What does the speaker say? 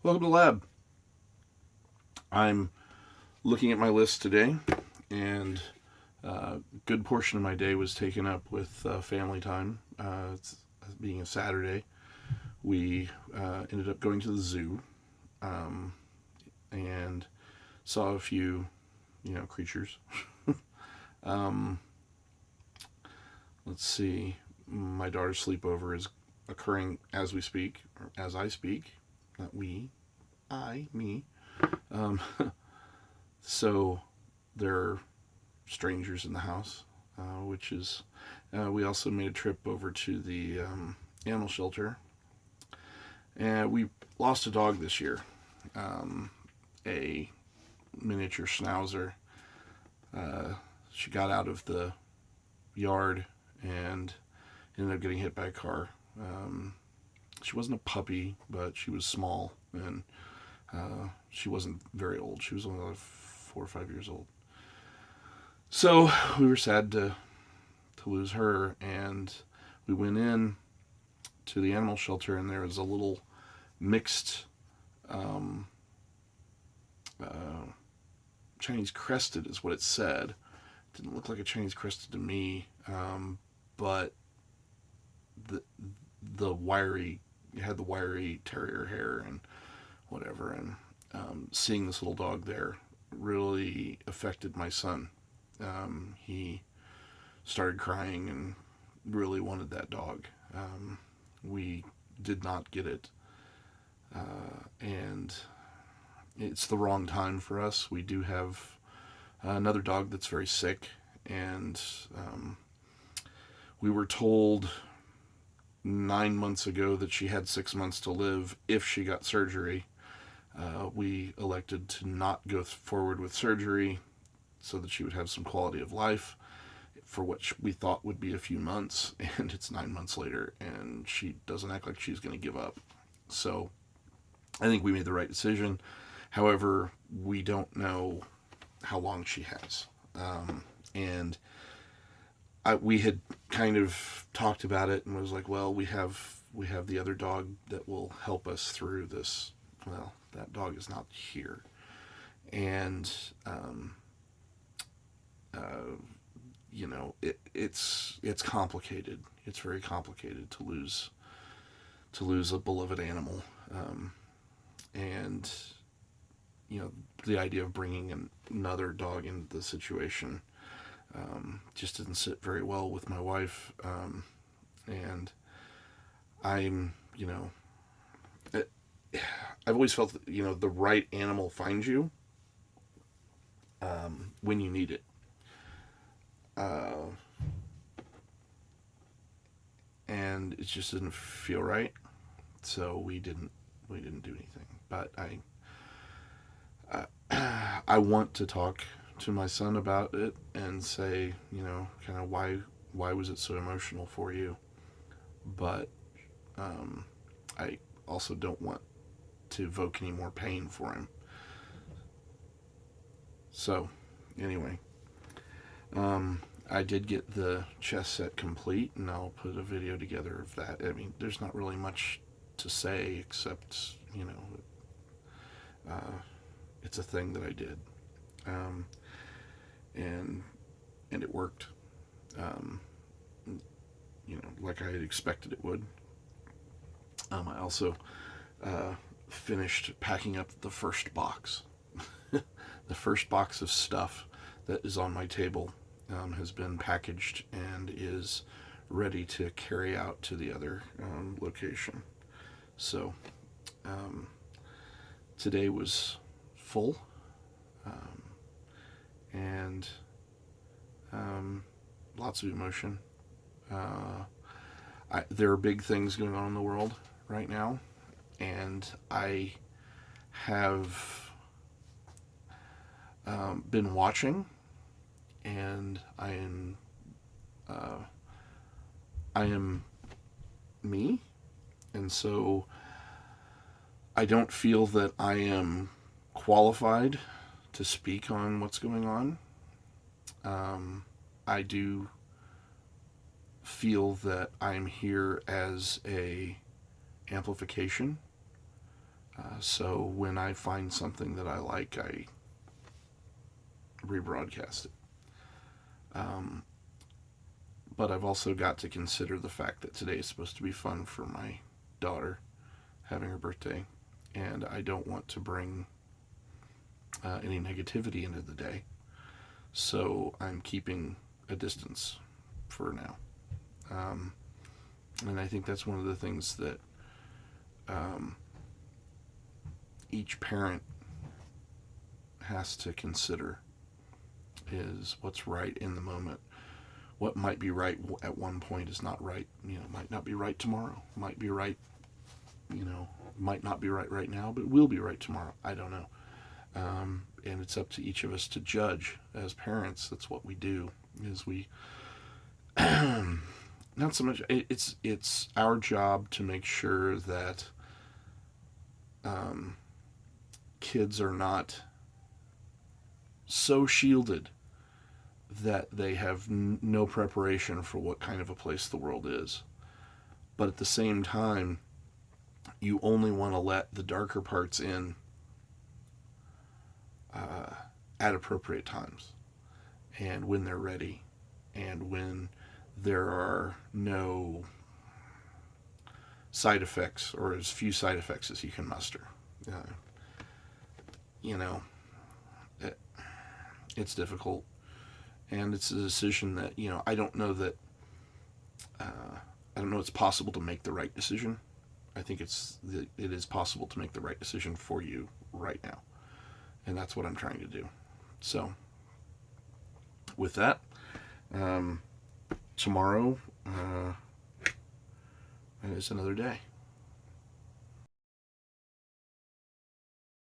Welcome to Lab. I'm looking at my list today, and a good portion of my day was taken up with family time. It's being a Saturday, we ended up going to the zoo um, and saw a few, creatures. um, let's see. My daughter's sleepover is occurring as we speak, or as I speak. Not we, me. Um, so there are strangers in the house, which is. We also made a trip over to the animal shelter, and we lost a dog this year, a miniature schnauzer. Uh, she got out of the yard and ended up getting hit by a car. She wasn't a puppy, but she was small, and she wasn't very old. She was only like 4 or 5 years old. So we were sad to lose her, and we went in to the animal shelter, and there was a little mixed um, uh, Chinese crested, is what it said. It didn't look like a Chinese crested to me, but the the wiry it had the wiry terrier hair and whatever, and seeing this little dog there really affected my son. He started crying and really wanted that dog. We did not get it, and it's the wrong time for us. We do have another dog that's very sick, and we were told 9 months ago that she had 6 months to live if she got surgery. We elected to not go forward with surgery so that she would have some quality of life for what we thought would be a few months, and it's 9 months later, and she doesn't act like she's going to give up. So I think we made the right decision. However, we don't know how long she has. And we had kind of talked about it and was like, well, we have the other dog that will help us through this. Well, that dog is not here, and uh, it's complicated. It's very complicated to lose a beloved animal, and the idea of bringing another dog into the situation just didn't sit very well with my wife, and I'm it, I've always felt that the right animal finds you when you need it. Uh, and it just didn't feel right, so we didn't do anything. But I want to talk to my son about it and say, kind of why was it so emotional for you? But um, I also don't want to evoke any more pain for him. So anyway, I did get the chess set complete, and I'll put a video together of that. I mean, there's not really much to say except uh, it's a thing that I did, um, and and it worked. Um, like I had expected it would. I also finished packing up the first box. The first box of stuff that is on my table has been packaged and is ready to carry out to the other location. So um, today was full, um, and lots of emotion. Uh, there are big things going on in the world right now, and I have been watching, and uh, I am me, and so I don't feel that I am qualified to speak on what's going on. I do feel that I'm here as a amplification So when I find something that I like, I rebroadcast it. Um, but I've also got to consider the fact that today is supposed to be fun for my daughter having her birthday, and I don't want to bring any negativity into the day. So I'm keeping a distance for now. Um, and I think that's one of the things that um, each parent has to consider is what's right in the moment. What might be right at one point is not right. Might not be right tomorrow. Might be right. Might not be right now, but will be right tomorrow. I don't know. And it's up to each of us to judge as parents. That's what we do. Is we not so much. It's our job to make sure that kids are not so shielded that they have no preparation for what kind of a place the world is. But at the same time, you only want to let the darker parts in at appropriate times and when they're ready and when there are no side effects or as few side effects as you can muster. Uh, you know, it, it's difficult, and it's a decision that I don't know that I don't know it's possible to make the right decision. I think it is possible to make the right decision for you right now, and that's what I'm trying to do. So, with that, tomorrow is another day.